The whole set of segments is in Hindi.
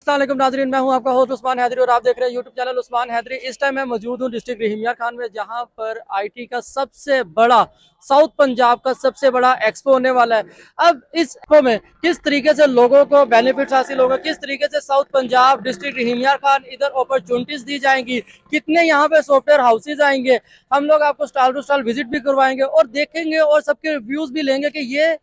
अस्सलाम वालेकुम नाजरीन, मैं हूं आपका होस्ट उस्मान हैदरी और आप देख रहे हैं यूट्यूब चैनल उस्मान हैदरी। इस टाइम मैं मौजूद हूं डिस्ट्रिक्ट रहीमिया खान में, जहां पर आईटी का सबसे बड़ा साउथ पंजाब का सबसे बड़ा एक्सपो होने वाला है। अब इस एक्सपो में किस तरीके से लोगों को बेनिफिट्स हासिल होगा, किस तरीके से साउथ पंजाब डिस्ट्रिक्ट रहीमिया खान इधर अपॉर्चुनिटीज दी जाएंगी, कितने यहाँ पे सॉफ्टवेयर हाउसेज आएंगे, हम लोग आपको स्टॉल टू स्टॉल विजिट भी करवाएंगे और देखेंगे और सबके रिव्यूज भी लेंगे कि ये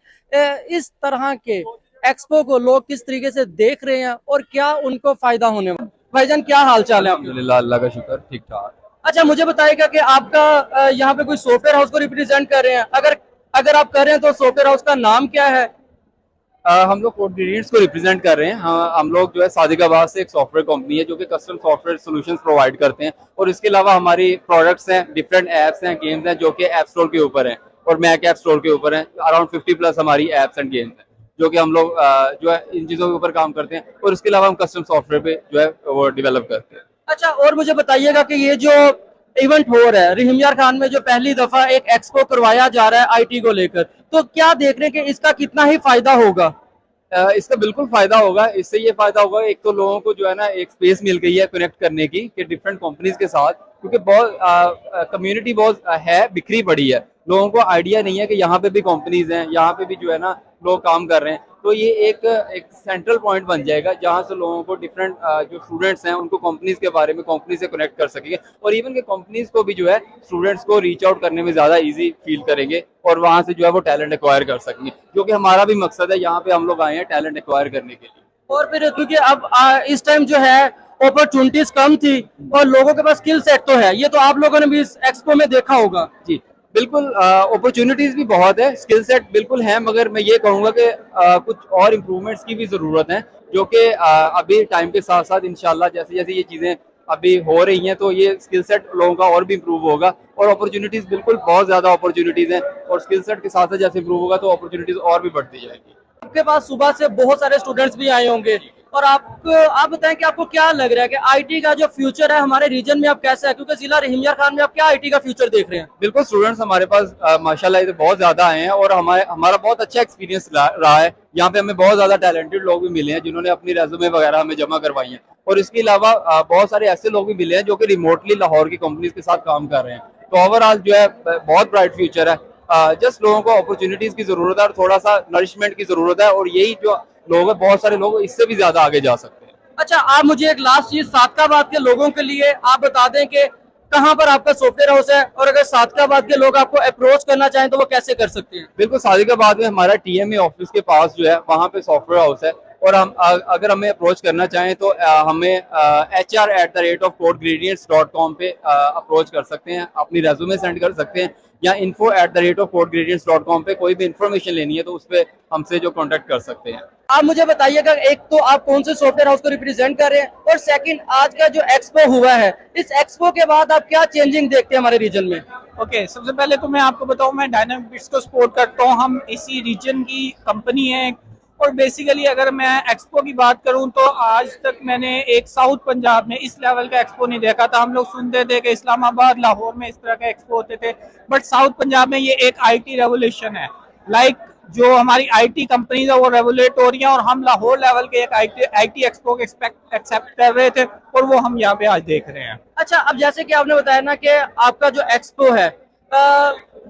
इस तरह के एक्सपो को लोग किस तरीके से देख रहे हैं और क्या उनको फायदा होने वाला। भाईजान क्या हाल चाल है आपके? अल्हम्दुलिल्लाह, अल्लाह का शुक्र, ठीक ठाक। अच्छा, मुझे बताइएगा कि आपका यहाँ पे कोई सॉफ्टवेयर हाउस को रिप्रेजेंट कर रहे हैं? अगर अगर आप कर रहे हैं तो सॉफ्टवेयर हाउस का नाम क्या है? हम लोग कोड ग्रेडियंट्स को रिप्रेजेंट कर रहे हैं। हम लोग जो है सादिकाबाद से एक सॉफ्टवेयर कंपनी है जो कि कस्टम सॉफ्टवेयर सॉल्यूशंस प्रोवाइड करते हैं, और इसके अलावा हमारी प्रोडक्ट्स हैं, डिफरेंट ऐप्स हैं, गेम्स हैं जो कि ऐप स्टोर के ऊपर हैं और मैक ऐप स्टोर के ऊपर हैं। अराउंड 50+ हमारी ऐप्स एंड गेम्स हैं जो कि हम लोग जो है इन चीज़ों के ऊपर काम करते हैं, और इसके अलावा हम कस्टम सॉफ्टवेयर पे जो है वो डेवलप करते हैं। अच्छा, और मुझे बताइएगा कि ये जो इवेंट हो रहा है रहीमिया खान में, जो पहली दफा एक एक्सपो करवाया जा रहा है आईटी को लेकर, तो क्या देख रहे हैं कि इसका कितना ही फायदा होगा? इसका बिल्कुल फायदा होगा। इससे ये फायदा होगा, एक तो लोगों को जो है ना एक स्पेस मिल गई है कनेक्ट करने की कि डिफरेंट कंपनीज के साथ, क्योंकि बहुत कम्युनिटी बहुत है, बिखरी पड़ी है। लोगों को आइडिया नहीं है कि यहाँ पे भी कंपनीज हैं, यहाँ पे भी जो है ना लोग काम कर रहे हैं। तो ये एक सेंट्रल पॉइंट बन जाएगा जहाँ से लोगों को डिफरेंट जो स्टूडेंट्स हैं उनको कंपनीज के बारे में, कंपनी से कनेक्ट कर सकेंगे, और इवन के कंपनीज को भी जो है स्टूडेंट्स को रीच आउट करने में ज़्यादा इजी फील करेंगे, और वहाँ से जो है वो टैलेंट एक्वायर कर सकेंगे, जो कि हमारा भी मकसद है। यहाँ पे हम लोग आए हैं टैलेंट एक्वायर करने के लिए। और फिर क्योंकि अब इस टाइम जो है अपॉर्चुनिटीज कम थी और लोगों के पास स्किल सेट तो है, ये तो आप लोगों ने भी इस एक्सपो में देखा होगा। जी बिल्कुल, अपॉर्चुनिटीज भी बहुत है, स्किल सेट बिल्कुल है, मगर मैं ये कहूँगा कि कुछ और इम्प्रूवमेंट्स की भी ज़रूरत है, जो कि अभी टाइम के साथ साथ इंशाल्लाह जैसे जैसे ये चीज़ें अभी हो रही हैं तो ये स्किल सेट लोगों का और भी इम्प्रूव होगा, और अपॉर्चुनिटीज़ बिल्कुल बहुत ज़्यादा अपॉर्चुनिटीज़ हैं, और स्किल सेट के साथ साथ जैसे इम्प्रूव होगा तो अपॉर्चुनिटीज़ और भी बढ़ती जाएगी। आपके पास सुबह से बहुत सारे स्टूडेंट्स भी आए होंगे, और आप बताएं कि आपको क्या लग रहा है कि आईटी का जो फ्यूचर है हमारे रीजन में अब कैसा है, क्योंकि जिला रहीमिया खान में आप क्या आईटी का फ्यूचर देख रहे हैं? बिल्कुल, स्टूडेंट्स हमारे पास माशाल्लाह इधर बहुत ज़्यादा आए हैं, और हमारा बहुत अच्छा एक्सपीरियंस रहा है। यहाँ पे हमें बहुत ज़्यादा टैलेंटेड लोग भी मिले हैं जिन्होंने अपनी रेज्यूमे वगैरह हमें जमा करवाई हैं, और इसके अलावा बहुत सारे ऐसे लोग भी मिले हैं जो कि रिमोटली लाहौर की कंपनीज के साथ काम कर रहे हैं। तो ओवरऑल जो है बहुत ब्राइट फ्यूचर है। जस्ट लोगों को अपॉर्चुनिटीज़ की ज़रूरत है और थोड़ा सा नरिशमेंट की ज़रूरत है, और यही जो लोग हैं, बहुत सारे लोग इससे भी ज़्यादा आगे जा सकते हैं। अच्छा, आप मुझे एक लास्ट चीज सादकाबाद के लोगों के लिए आप बता दें कि कहाँ पर आपका सॉफ्टवेयर हाउस है, और अगर सादकाबाद के लोग आपको अप्रोच करना चाहें तो वो कैसे कर सकते हैं? बिल्कुल, सादिकाबाद में हमारा टीएमए ऑफिस के पास जो है वहाँ पे सॉफ्टवेयर हाउस है, और हम अगर हमें अप्रोच करना चाहें तो हमें hr@codegradients.com पे अप्रोच कर सकते हैं, अपनी रेज्यूमे सेंड कर सकते हैं, या info@codegradients.com पे कोई भी इंफॉर्मेशन लेनी है तो उस पर हमसे जो कॉन्टेक्ट कर सकते हैं। आप मुझे बताइएगा, एक तो आप कौन से सॉफ्टवेयर हाउस को रिप्रेजेंट कर रहे हैं, और सेकंड आज का जो एक्सपो हुआ है, इस एक्सपो के बाद आप क्या चेंजिंग देखते हैं हमारे रीजन में? ओके, सबसे पहले तो मैं आपको बताऊं, मैं डायनामिक बिट्स को सपोर्ट करता हूं। हम इसी रीजन की कंपनी है, और बेसिकली अगर मैं एक्सपो की बात करूं तो आज तक मैंने एक साउथ पंजाब में इस लेवल का एक्सपो नहीं देखा था। हम लोग सुनते थे कि इस्लामाबाद, लाहौर में इस तरह के एक्सपो होते थे, बट साउथ पंजाब में ये एक आईटी रेवोल्यूशन है। लाइक जो हमारी आईटी कंपनीज है वो रेवोलेट हो रही हैं, और हम लाहौर लेवल के एक आईटी एक्सपो एक्सेप्ट कर रहे थे, और वो हम यहाँ पे आज देख रहे हैं। अच्छा, अब जैसे कि आपने बताया ना कि आपका जो एक्सपो है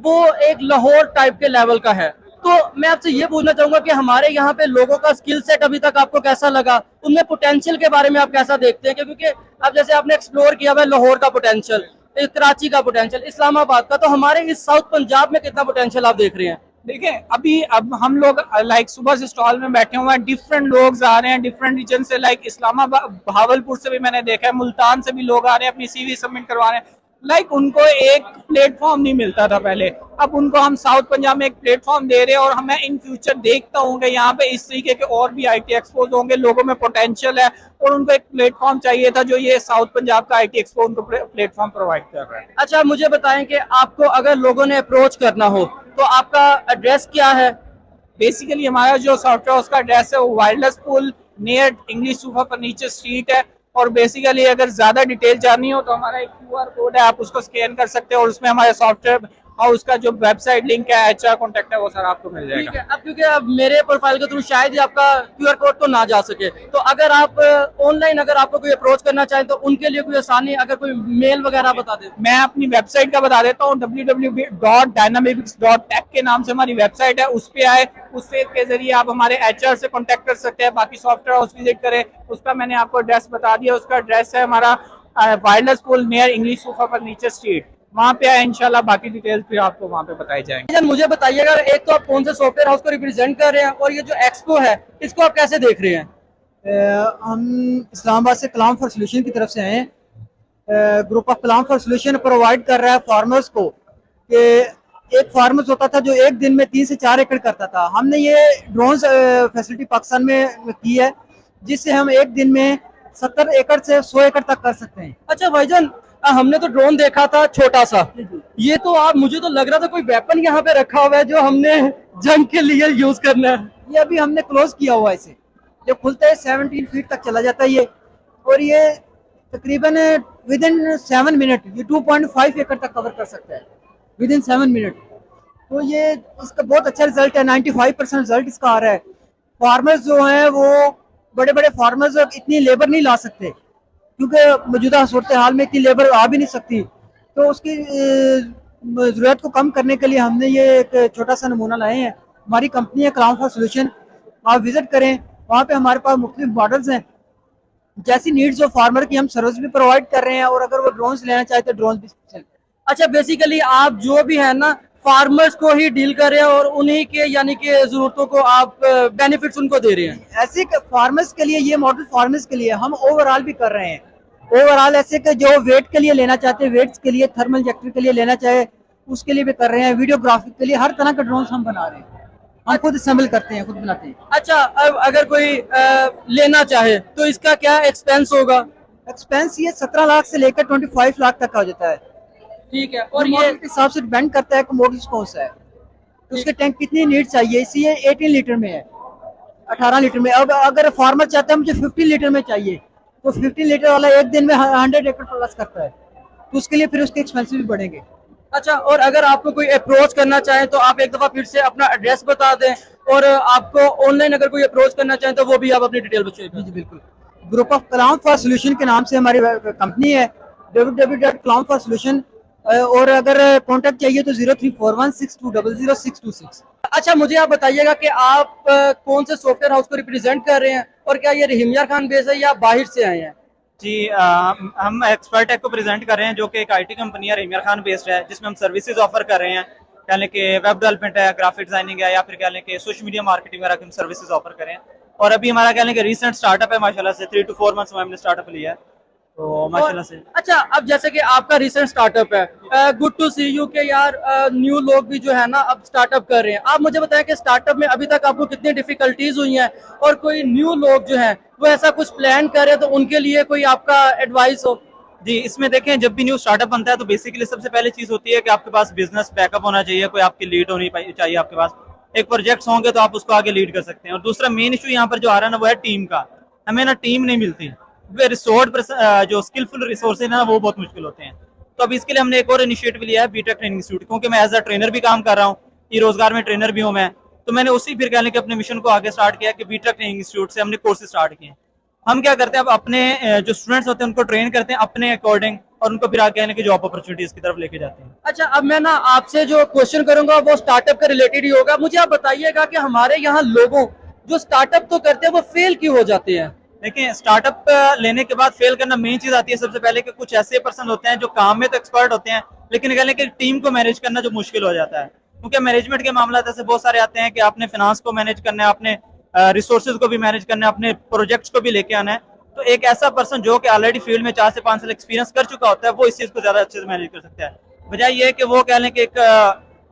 वो एक लाहौर टाइप के लेवल का है, तो मैं आपसे ये पूछना चाहूंगा कि हमारे यहाँ पे लोगों का स्किल सेट अभी तक आपको कैसा लगा, उनमें पोटेंशियल के बारे में आप कैसा देखते हैं? क्योंकि अब जैसे आपने एक्सप्लोर किया है लाहौर का पोटेंशियल, कराची का पोटेंशियल, इस्लामाबाद का, तो हमारे इस साउथ पंजाब में कितना पोटेंशियल आप देख रहे हैं? देखिए, अभी अब हम लोग लाइक सुबह से स्टॉल में बैठे हुए हैं, डिफरेंट लोग आ रहे हैं डिफरेंट रीजन से। लाइक इस्लामाबाद, भावलपुर से भी मैंने देखा है, मुल्तान से भी लोग आ रहे हैं, अपनी सीवी सबमिट करवा रहे हैं। लाइक उनको एक प्लेटफॉर्म नहीं मिलता था पहले, अब उनको हम साउथ पंजाब में एक प्लेटफॉर्म दे रहे हैं, और मैं इन फ्यूचर देखता हूँ कि यहाँ पे इस तरीके के और भी आईटी एक्सपोज होंगे। लोगों में पोटेंशियल है, और उनको एक प्लेटफॉर्म चाहिए था, जो ये साउथ पंजाब का आईटी एक्सपो उनको प्लेटफॉर्म प्रोवाइड कर रहा है। अच्छा, मुझे बताएं कि आपको अगर लोगों ने अप्रोच करना हो तो आपका एड्रेस क्या है? बेसिकली हमारा जो सॉफ्टवेयर उसका एड्रेस है वो वायरलेस पुल near English sofa furniture street है, और बेसिकली अगर ज्यादा डिटेल जाननी हो तो हमारा एक क्यूआर कोड है, आप उसको स्कैन कर सकते हैं, और उसमें हमारे सॉफ्टवेयर और उसका जो वेबसाइट लिंक है, HR कॉन्टेक्ट है, वो सारा आपको मिल जाएगा। ठीक है। अब क्योंकि अब मेरे प्रोफाइल के थ्रू शायद ही आपका QR कोड तो ना जा सके, तो अगर आप ऑनलाइन अगर आपको कोई अप्रोच करना चाहे तो उनके लिए कोई आसानी, अगर कोई मेल वगैरह बता दे। मैं अपनी वेबसाइट का बता देता हूँ, www.dynamics.tech के नाम से हमारी वेबसाइट है, उस पे आए, उससे के जरिए आप हमारे HR से कांटेक्ट कर सकते हैं। बाकी सॉफ्टवेयर हाउस विजिट करें, उसका मैंने आपको एड्रेस बता दिया। उसका एड्रेस है हमारा wireless school near English sofa furniture street, वहाँ पे आए, इंशाल्लाह बाकी डिटेल्स फिर आपको वहाँ पे बताई जाएंगे। भाईजान मुझे बताइएगा, एक तो आप कौन से सॉफ्टवेयर हाउस को रिप्रेजेंट कर रहे हैं और ये जो एक्सपो है इसको आप कैसे देख रहे हैं? हम इस्लामाबाद से कलाम फॉर सोल्यूशन की तरफ से आए हैं। Group of Kalam for solution provide कर रहा है फार्मर्स को कि एक फार्मर्स होता था जो एक दिन में 3 से 4 एकड़ करता था। हमने ये ड्रोन फैसिलिटी पाकिस्तान में की है, जिससे हम एक दिन में 70 एकड़ से 100 एकड़ तक कर सकते हैं। अच्छा भाईजान, हमने तो ड्रोन देखा था छोटा सा, ये तो आप, मुझे तो लग रहा था कोई वेपन यहाँ पे रखा हुआ है जो हमने जंग के लिए यूज करना है। ये अभी हमने क्लोज किया हुआ है इसे, जो खुलता है 17 फीट तक चला जाता है ये, और ये तकरीबन विद इन 7 मिनट ये 2.5 एकड़ तक कवर कर सकता है विद इन 7 मिनट। तो ये इसका बहुत अच्छा रिजल्ट है, 95% रिजल्ट इसका आ रहा है। फार्मर्स जो हैं वो बड़े बड़े फार्मर्स इतनी लेबर नहीं ला सकते, क्योंकि मौजूदा सूरत हाल में इतनी लेबर आ भी नहीं सकती। तो उसकी ज़रूरत को कम करने के लिए हमने ये एक छोटा सा नमूना लाए हैं। हमारी कंपनी है कलाम फॉर सोल्यूशन, आप विजिट करें, वहाँ पे हमारे पास मुख्तलिफ मॉडल्स हैं। जैसी नीड्स ऑफ फार्मर की हम सर्विस भी प्रोवाइड कर रहे हैं, और अगर वो ड्रोन्स लेना चाहे तो ड्रोन्स भी। अच्छा, बेसिकली आप जो भी है ना फार्मर्स को ही डील कर रहे हैं और उन्हीं के यानी कि जरूरतों को आप बेनिफिट्स उनको दे रहे हैं। ऐसे फार्मर्स के लिए ये मॉडल फार्मर्स के लिए हम ओवरऑल भी कर रहे हैं। ओवरऑल ऐसे कि जो वेट के लिए लेना चाहते हैं, वेट्स के लिए, थर्मल इंजेक्टर के लिए लेना चाहे उसके लिए भी कर रहे हैं। वीडियोग्राफी के लिए हर तरह के ड्रोन हम बना रहे हैं, हम खुद असेंबल करते हैं, खुद बनाते हैं। अच्छा, अब अगर कोई लेना चाहे तो इसका क्या एक्सपेंस होगा? एक्सपेंस ये 17 लाख से लेकर 25 लाख तक का हो जाता है। ठीक है। और और ये मॉडल के हिसाब से डिपेंड करता है कि मॉडल कौन सा है, तो उसके टैंक कितनी नीड चाहिए। इसी 18 लीटर में है, 18 लीटर में। अब अगर फार्मर चाहता है मुझे 15 लीटर में चाहिए, तो 15 लीटर वाला एक दिन में 100 एकड़ प्लस करता है, तो उसके लिए फिर उसके एक्सपेंसिव भी बढ़ेंगे। अच्छा, और अगर आपको कोई अप्रोच करना चाहे तो आप एक दफा फिर से अपना एड्रेस बता दें, और आपको ऑनलाइन अगर कोई अप्रोच करना चाहे तो वो भी आप अपनी डिटेल बताइए। जी बिल्कुल। Group of Kalam for solution के नाम से हमारी कंपनी है, www.kalamforsolution। और अगर कॉन्टेक्ट चाहिए तो 034162000626। अच्छा, मुझे आप बताइएगा कि आप कौन से सॉफ्टवेयर हाउस को रिप्रेजेंट कर रहे हैं, और क्या ये रहीम यार खान बेस है या बाहर से आए हैं? जी, हम एक्सपर्ट टेक को प्रेजेंट कर रहे हैं, जो कि एक आईटी कंपनी है, रहीम यार खान बेस्ड है, जिसमें हम सर्विसेज ऑफर कर रहे हैं। कह लें कि वेब डेवलपमेंट है, ग्राफिक डिजाइनिंग है, या फिर कह लें कि सोशल मीडिया मार्केटिंग वगैरह की हम सर्विसेज ऑफर करें। और अभी हमारा कह लें कि रीसेंट स्टार्टअप है, माशाल्लाह से 3 to 4 मंथ्स में हमने स्टार्टअप लिया है, तो माशाल्लाह से। अच्छा, अब जैसे कि आपका रिसेंट स्टार्टअप है, गुड टू सी यू के यार, न्यू लोग भी जो है ना अब स्टार्टअप कर रहे हैं। आप मुझे बताएं कि स्टार्टअप में अभी तक आपको कितनी डिफिकल्टीज हुई हैं, और कोई न्यू लोग जो हैं वो ऐसा कुछ प्लान कर रहे हैं तो उनके लिए कोई आपका एडवाइस हो? जी, इसमें देखें, जब भी न्यू स्टार्टअप बनता है तो बेसिकली सबसे पहले चीज होती है कि आपके पास बिजनेस बैकअप होना चाहिए, कोई आपकी लीड होनी चाहिए, आपके पास एक प्रोजेक्ट्स होंगे तो आप उसको आगे लीड कर सकते हैं। और दूसरा मेन इशू यहाँ पर जो आ रहा है ना, वो है टीम का। हमें ना टीम नहीं मिलती, रिसोर्स जो स्किलफुल रिसोर्स है ना, वो बहुत मुश्किल होते हैं। तो अब इसके लिए हमने एक और इनिशिएटिव लिया है, बीटेक ट्रेनिंग इंस्टीट्यूट, क्योंकि मैं एज अ ट्रेनर भी काम कर रहा हूँ, ई रोजगार में ट्रेनर भी हूँ मैं, तो मैंने उसी फिर कहने के अपने मिशन को आगे स्टार्ट किया कि बीटेक ट्रेनिंग इंस्टीट्यूट से हमने कोर्सेज स्टार्ट किए। हम क्या करते हैं, अब अपने जो स्टूडेंट्स होते हैं उनको ट्रेन करते हैं अपने अकॉर्डिंग, और उनको फिर आगे आने की जॉब अपॉर्चुनिटीज की तरफ लेके जाते हैं। अच्छा, अब मैं ना आपसे जो क्वेश्चन करूंगा वो स्टार्टअप के रिलेटेड ही होगा। मुझे आप बताइएगा कि हमारे यहाँ लोगों जो स्टार्टअप तो करते हैं वो फेल क्यों हो जाते हैं? देखिए, स्टार्टअप लेने के बाद फेल करना मेन चीज आती है सबसे पहले, कि कुछ ऐसे पर्सन होते हैं जो काम में तो एक्सपर्ट होते हैं, लेकिन कह लें कि टीम को मैनेज करना जो मुश्किल हो जाता है। क्योंकि मैनेजमेंट के मामला ऐसे बहुत सारे आते हैं कि आपने फाइनेंस को मैनेज करना है, आपने रिसोर्सेज को भी मैनेज करना है, अपने प्रोजेक्ट्स को भी लेके आना है। तो एक ऐसा पर्सन जो कि ऑलरेडी फील्ड में 4 से 5 साल एक्सपीरियंस कर चुका होता है, वो इस चीज को ज्यादा अच्छे से मैनेज कर सकता है। बजाय ये कि वो कह लें कि एक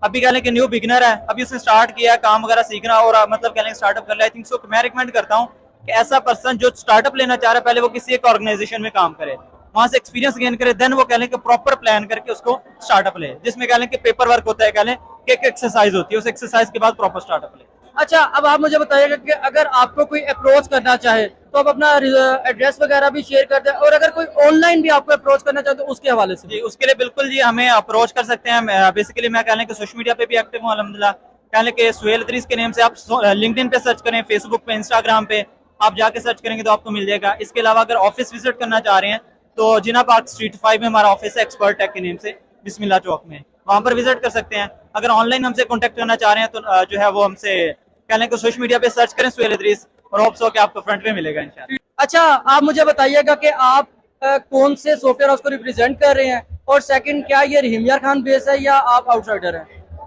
अभी कह लें कि न्यू बिगिनर है, अभी उसने स्टार्ट किया काम वगैरह सीखना, और मतलब कह लें स्टार्टअप कर लिया। आई थिंक सो मैं रिकमेंड करता हूँ कि ऐसा पर्सन जो स्टार्टअप लेना चाह रहा है, पहले वो किसी एक ऑर्गेनाइजेशन में काम करे, वहां से एक्सपीरियंस गेन करे, देन वो कह लें कि प्रॉपर प्लान करके उसको स्टार्टअप ले, जिसमें कह लें कि पेपर वर्क होता है, कह लें कि एक एक्सरसाइज होती है, उस एक्सरसाइज के बाद प्रॉपर स्टार्टअप ले। अच्छा, अब आप मुझे बताइएगा कि अगर आपको कोई अप्रोच करना चाहे तो आप अपना एड्रेस वगैरह भी शेयर कर दें, और अगर कोई ऑनलाइन भी आपको अप्रोच करना चाहे तो उसके हवाले से जी, उसके लिए बिल्कुल जी हमें अप्रोच कर सकते हैं। बेसिकली मैं कहने के सोशल मीडिया पे भी एक्टिव हूँ अल्हम्दुलिल्लाह। कहने के सुहेल इदरीस के नेम से आप लिंक्डइन पे सर्च करें, फेसबुक पे, इंस्टाग्राम पे आप जाके सर्च करेंगे तो आपको मिल जाएगा। इसके अलावा अगर ऑफिस विजिट करना चाह रहे हैं तो जिना पार्क स्ट्रीट 5 में हमारा ऑफिस है, एक्सपर्ट टेक के नेम से, बिस्मिल्लाह चौक में, वहां पर विजिट कर सकते हैं। अगर ऑनलाइन हमसे कॉन्टेक्ट करना चाह रहे हैं तो जो है वो हमसे कहने को सोशल मीडिया पे सर्च करें सुहेल इदरीस, और होप्स हो कि आपको फ्रंट पे मिलेगा इंशाल्लाह। अच्छा, आप मुझे बताइएगा कि आप कौन से सॉफ्टवेयर हाउस को रिप्रेजेंट कर रहे हैं, और सेकंड, क्या ये रहीम यार खान बेस है या आप आउटसाइडर हैं?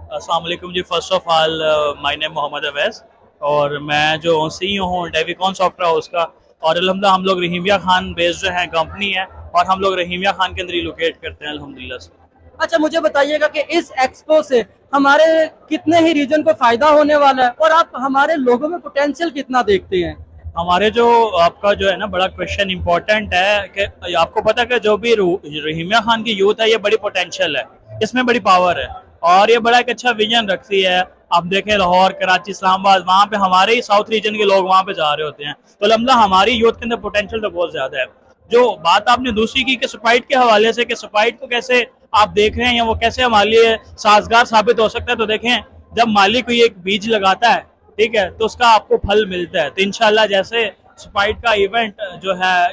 अस्सलाम वालेकुम जी। First of all my name Mohammad Awais, और मैं जो सीईओ हूँ डेविकॉन सॉफ्टवेयर हाउस का, और अल्हम्दुलिल्लाह हम लोग रहीमिया खान बेस्ड जो है कंपनी है, और हम लोग रहीमिया खान के अंदर रिलोकेट करते हैं अल्हम्दुलिल्लाह से। अच्छा, मुझे बताइएगा कि इस एक्सपो से हमारे कितने ही रीजन को फायदा होने वाला है, और आप हमारे लोगों में पोटेंशियल कितना देखते हैं? हमारे जो आपका जो है ना बड़ा क्वेश्चन इंपॉर्टेंट है कि आपको पता है कि जो भी रहीमिया खान की यूथ है ये बड़ी पोटेंशियल है, इसमें बड़ी पावर है, और ये बड़ा एक अच्छा विजन रखती है। आप देखें लाहौर, कराची, इस्लामाबाद, वहाँ पे हमारे ही साउथ रीजन के लोग वहाँ पे जा रहे होते हैं, तो अल्हम्दुलिल्लाह हमारी यूथ के अंदर पोटेंशियल तो बहुत ज्यादा है। जो बात आपने दूसरी की कि स्पाइट के हवाले से, कि स्पाइट को कैसे आप देख रहे हैं या वो कैसे हमारे लिए साजगार साबित हो सकता है, तो देखें जब मालिक कोई एक बीज लगाता है, ठीक है, तो उसका आपको फल मिलता है। तो इंशाल्लाह जैसे स्पाइट का इवेंट जो है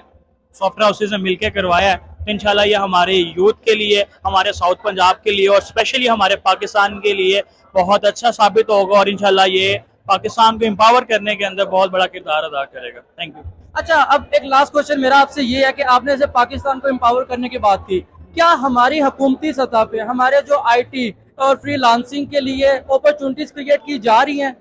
सॉफ्टवेयर हाउसेज में मिलकर करवाया है, तो इंशाल्लाह ये हमारे यूथ के लिए, हमारे साउथ पंजाब के लिए, और स्पेशली हमारे पाकिस्तान के लिए बहुत अच्छा साबित होगा, और इंशाल्लाह ये पाकिस्तान को एम्पावर करने के अंदर बहुत बड़ा किरदार अदा करेगा। Thank you. अच्छा, अब एक लास्ट क्वेश्चन मेरा आपसे ये है कि आपने जैसे पाकिस्तान को एम्पावर करने की बात की, क्या हमारी हुकूमती सतह पे हमारे जो IT और फ्रीलांसिंग के लिए अपॉर्चुनिटीज क्रिएट की जा रही हैं?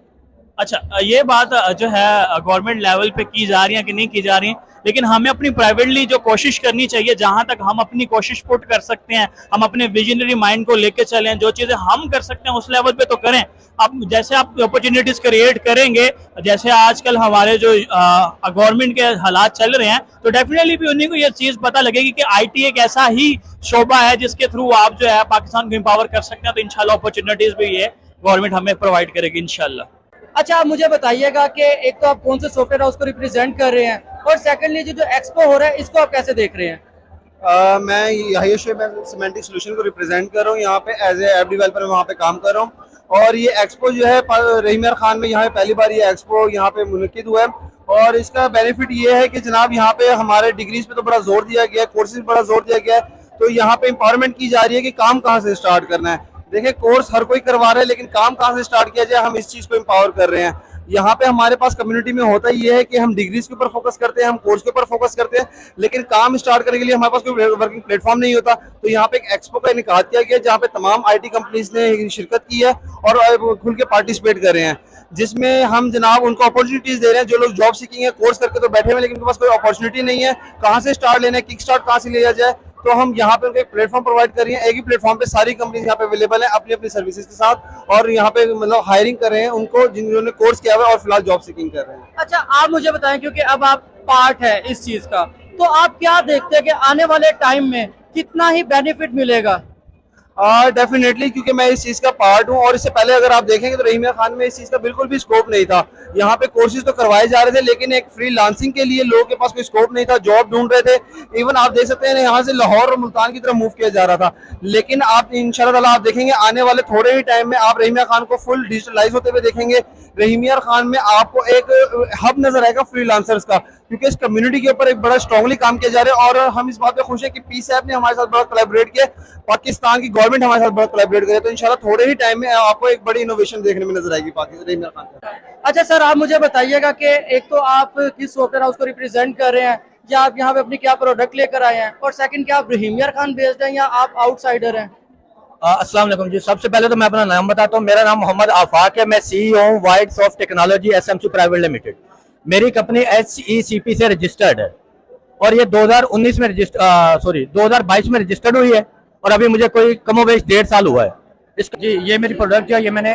अच्छा, ये बात जो है गवर्नमेंट लेवल पे की जा रही है कि नहीं की जा रही है, लेकिन हमें अपनी प्राइवेटली जो कोशिश करनी चाहिए, जहां तक हम अपनी कोशिश पुट कर सकते हैं, हम अपने विजनरी माइंड को लेके चलें, जो चीजें हम कर सकते हैं उस लेवल पे तो करें। अब जैसे आप अपॉर्चुनिटीज क्रिएट करेंगे, जैसे आजकल हमारे जो गवर्नमेंट के हालात चल रहे हैं, तो डेफिनेटली भी उन्हीं को ये चीज पता लगेगी कि IT एक ऐसा ही शोबा है जिसके थ्रू आप जो है पाकिस्तान को एम्पावर कर सकते हैं। तो इंशाल्लाह अपॉर्चुनिटीज भी ये गवर्नमेंट हमें प्रोवाइड करेगी इंशाल्लाह। अच्छा, आप मुझे बताइएगा कि एक तो आप कौन से सॉफ्टवेयर हाउस को रिप्रेजेंट कर रहे हैं, और सेकंडली जो एक्सपो हो रहा है इसको आप कैसे देख रहे हैं? मैं याहिया शुएब सिमेंटिक सोल्यूशन को रिप्रेजेंट कर रहा हूँ यहाँ पे, एज ए ऐप डेवलपर वहाँ पे काम कर रहा हूँ। और ये एक्सपो जो है रहीम यार खान में यहाँ पे पहली बार ये एक्सपो यहाँ पे मुनक़िद हुआ है, और इसका बेनिफिट ये है कि जनाब यहाँ पे हमारे डिग्रीज पे तो बड़ा जोर दिया गया है, कोर्सेज पे बड़ा जोर दिया गया है, तो यहाँ पे एम्पावरमेंट की जा रही है कि काम कहाँ से स्टार्ट करना है। देखिए, कोर्स हर कोई करवा रहा है, लेकिन काम कहाँ से स्टार्ट किया जाए, हम इस चीज़ को एम्पावर कर रहे हैं। यहाँ पे हमारे पास कम्युनिटी में होता ये है कि हम डिग्रीज के ऊपर फोकस करते हैं, हम कोर्स के ऊपर फोकस करते हैं, लेकिन काम स्टार्ट करने के लिए हमारे पास कोई वर्किंग प्लेटफॉर्म नहीं होता। तो यहाँ पे एक एक्सपो का इनेकाद किया गया, जहाँ पे तमाम IT कंपनीज ने शिरकत की है और खुल के पार्टिसिपेट कर रहे हैं, जिसमें हम जनाब उनको अपॉर्चुनिटीज दे रहे हैं। जो लोग जॉब सीकिंग है, कोर्स करके तो बैठे हुए, लेकिन उनके पास कोई अपॉर्चुनिटी नहीं है, कहाँ से स्टार्ट लेना है, किक स्टार्ट कहाँ से लिया जाए, तो हम यहाँ पे उनको एक प्लेटफॉर्म प्रोवाइड कर रही हैं। एक ही प्लेटफॉर्म पे सारी कंपनीज यहाँ पे अवेलेबल है अपनी अपनी सर्विसेज के साथ, और यहाँ पे मतलब हायरिंग कर रहे हैं उनको जिन्होंने कोर्स किया हुआ है और फिलहाल जॉब सीकिंग कर रहे हैं। अच्छा, आप मुझे बताएं, क्योंकि अब आप पार्ट है इस चीज का, तो आप क्या देखते हैं कि आने वाले टाइम में कितना ही बेनिफिट मिलेगा? डेफिनेटली, क्योंकि मैं इस चीज़ का पार्ट हूँ, और इससे पहले अगर आप देखेंगे तो रहीम यार खान में इस चीज़ का बिल्कुल भी स्कोप नहीं था। यहाँ पे कोर्सेज तो करवाए जा रहे थे, लेकिन एक फ्रीलांसिंग के लिए लोगों के पास कोई स्कोप नहीं था, जॉब ढूंढ रहे थे। इवन आप देख सकते हैं यहाँ से लाहौर और मुल्तान की तरफ मूव किया जा रहा था, लेकिन आप इंशाल्लाह ताला आप देखेंगे आने वाले थोड़े ही टाइम में आप रहीम यार खान को फुल डिजिटलाइज होते हुए देखेंगे। रहीम यार खान में आपको एक हब नजर आएगा फ्रीलांसर्स का, क्योंकि इस कम्युनिटी के ऊपर एक बड़ा स्ट्रांगली काम किया जा रहा है, और हम इस बात पे खुश हैं कि पीस ऐप ने हमारे साथ बड़ा कोलैबोरेट किया, पाकिस्तान की गवर्नमेंट हमारे साथ बड़ा कोलैबोरेट करे, तो इंशाल्लाह थोड़े ही टाइम में आपको एक बड़ी इनोवेशन देखने में नजर आएगी रहीम यार खान का। अच्छा सर, आप मुझे बताइएगा कि एक तो आप किस सॉफ्टवेयर हाउस को रिप्रेजेंट कर रहे हैं, या आप यहाँ पे अपनी क्या प्रोडक्ट लेकर आए हैं, और सेकंड, क्या आप रहीम यार खान बेस्ड हैं या आप आउटसाइडर हैं? अस्सलाम वालेकुम जी। सबसे पहले तो मैं अपना नाम बताता हूँ। मेरा नाम मोहम्मद आफाक है, मैं CEO हूँ wide soft technology SMC private limited. मेरी कंपनी HECP से रजिस्टर्ड है, और ये 2019 में 2022 में रजिस्टर्ड हुई है, और अभी मुझे कोई कमोबेश 1.5 साल हुआ है। जी, ये मेरी प्रोडक्ट जो है, ये मैंने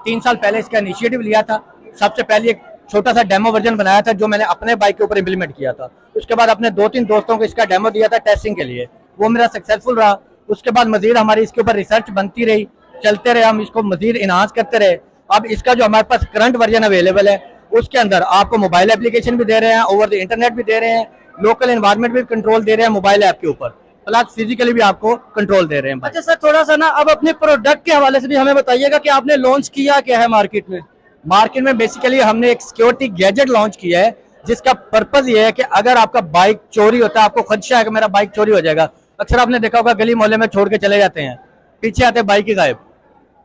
3 साल पहले इसका इनिशिएटिव लिया था। सबसे पहले एक छोटा सा डेमो वर्जन बनाया था जो मैंने अपने बाइक के ऊपर इम्प्लीमेंट किया था। उसके बाद अपने 2-3 दोस्तों को इसका डेमो दिया था टेस्टिंग के लिए, वो मेरा सक्सेसफुल रहा। उसके बाद मजीद हमारी इसके ऊपर रिसर्च बनती रही, चलते रहे, हम इसको मजीद इनहांस करते रहे। अब इसका जो हमारे पास करंट वर्जन अवेलेबल है उसके अंदर आपको मोबाइल एप्लीकेशन भी दे रहे हैं, ओवर द इंटरनेट भी दे रहे हैं, लोकल एनवायरनमेंट भी कंट्रोल दे रहे हैं मोबाइल ऐप के ऊपर, प्लस फिजिकली भी आपको कंट्रोल दे रहे हैं। अच्छा सर, थोड़ा सा ना अब अपने प्रोडक्ट के हवाले से भी हमें बताइएगा कि आपने लॉन्च किया क्या है मार्केट में। मार्केट में बेसिकली हमने एक सिक्योरिटी गैजेट लॉन्च किया है जिसका पर्पज ये है कि अगर आपका बाइक चोरी होता है, आपको खदशा है कि मेरा बाइक चोरी हो जाएगा, अक्सर आपने देखा होगा गली मोहल्ले में छोड़ के चले जाते हैं, पीछे आते बाइक ही गायब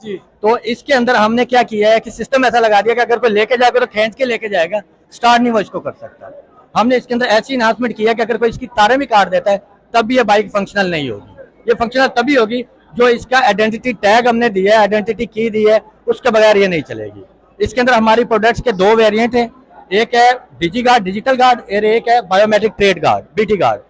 जी। तो इसके अंदर हमने क्या किया है कि सिस्टम ऐसा लगा दिया कि अगर कोई लेके जाएगा तो खींच के लेके जाएगा, स्टार्ट नहीं वो इसको कर सकता। हमने इसके अंदर ऐसी इन्हांसमेंट किया कि अगर कोई इसकी तारें भी काट देता है तब भी ये बाइक फंक्शनल नहीं होगी। ये फंक्शनल तभी होगी जो इसका आइडेंटिटी टैग हमने दिया है, आइडेंटिटी की दी है, उसके बगैर ये नहीं चलेगी। इसके अंदर हमारी प्रोडक्ट्स के 2 वेरिएंट हैं, एक है डिजी गार्ड डिजिटल गार्ड और एक है biometric trade guard BT guard.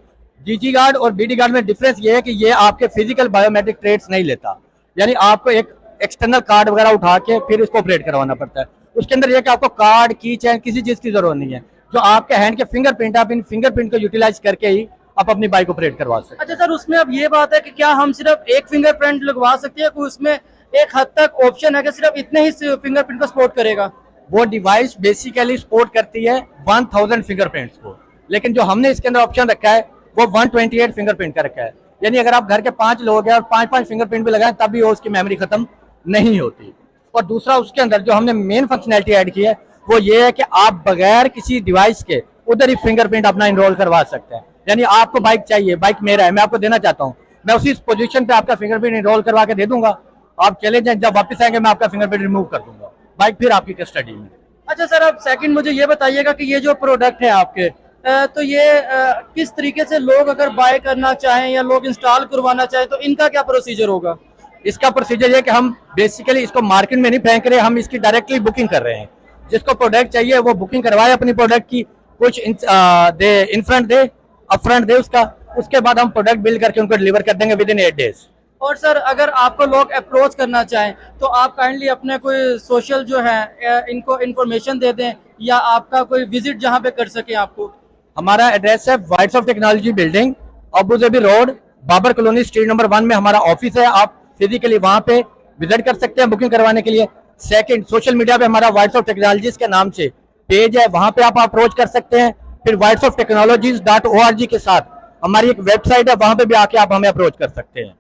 Digi guard और बीटी गार्ड में डिफरेंस ये है कि ये आपके फिजिकल बायोमेट्रिक ट्रेड्स नहीं लेता, यानी आपको एक एक्सटर्नल कार्ड वगैरह उठा के फिर इसको ऑपरेट करवाना पड़ता है। उसके अंदर यह कि आपको कार्ड की चैन किसी चीज की जरूरत नहीं है, जो आपके हैंड के फिंगरप्रिंट, आप इन फिंगरप्रिंट को यूटिलाइज करके ही आप अपनी बाइक ऑपरेट करवा सकते हैं। अच्छा सर, उसमें अब ये बात है कि क्या हम सिर्फ एक फिंगरप्रिंट लगवा सकते हैं, कोई उसमें एक हद तक ऑप्शन है कि सिर्फ इतने ही फिंगरप्रिंट को सपोर्ट करेगा? वो डिवाइस बेसिकली सपोर्ट करती है 1000 फिंगरप्रिंट्स को, लेकिन जो हमने इसके अंदर ऑप्शन रखा है वो 128 फिंगरप्रिंट का रखा है, यानी अगर आप घर के 5 लोग हैं और 5-5 फिंगरप्रिंट भी लगाएं तब भी वो उसकी मेमोरी खत्म नहीं होती। और दूसरा उसके अंदर जो हमने मेन फंक्शनैलिटी ऐड की है वो ये है कि आप बगैर किसी डिवाइस के उधर ही फिंगरप्रिंट अपना इनरोल करवा सकते हैं। यानी आपको बाइक चाहिए, बाइक मेरा है, मैं आपको देना चाहता हूँ, मैं उसी पोजीशन पे आपका फिंगरप्रिंट इनरोल करवा के दे दूंगा, आप चले जाएं, जब वापस आएंगे मैं आपका फिंगरप्रिंट रिमूव कर दूंगा, बाइक फिर आपकी कस्टडी में। अच्छा सर, अब सेकंड मुझे ये बताइएगा कि ये जो प्रोडक्ट है आपके तो ये किस तरीके से लोग अगर बाय करना चाहें या लोग इंस्टॉल करवाना चाहें तो इनका क्या प्रोसीजर होगा? इसका प्रोसीजर ये कि हम बेसिकली इसको मार्केट में नहीं फेंक रहे, हम इसकी डायरेक्टली बुकिंग कर रहे हैं। जिसको प्रोडक्ट चाहिए वो बुकिंग करवाए अपनी प्रोडक्ट की, कुछ दे इन फ्रंट दे, अप फ्रंट दे उसका, उसके बाद हम प्रोडक्ट बिल्ड करके उनको डिलीवर कर देंगे विद इन 8 डेज। और सर, अगर आपको लोग अप्रोच करना चाहें तो आप काइंडली अपने कोई सोशल जो है इनको इन्फॉर्मेशन दे दें या आपका कोई विजिट जहां पे कर सके आपको। हमारा एड्रेस है Whites of Technology building, Abu Dhabi road, Babar colony, street number 1 में हमारा ऑफिस है। आप फिजिकली वहां पे विजिट कर सकते हैं बुकिंग करवाने के लिए। सेकंड, सोशल मीडिया पे हमारा वाइट्स ऑफ टेक्नोलॉजीज के नाम से पेज है, वहां पे आप अप्रोच कर सकते हैं। फिर whitesofTechnologies.org के साथ हमारी एक वेबसाइट है, वहां पे भी आके आप हमें अप्रोच कर सकते हैं।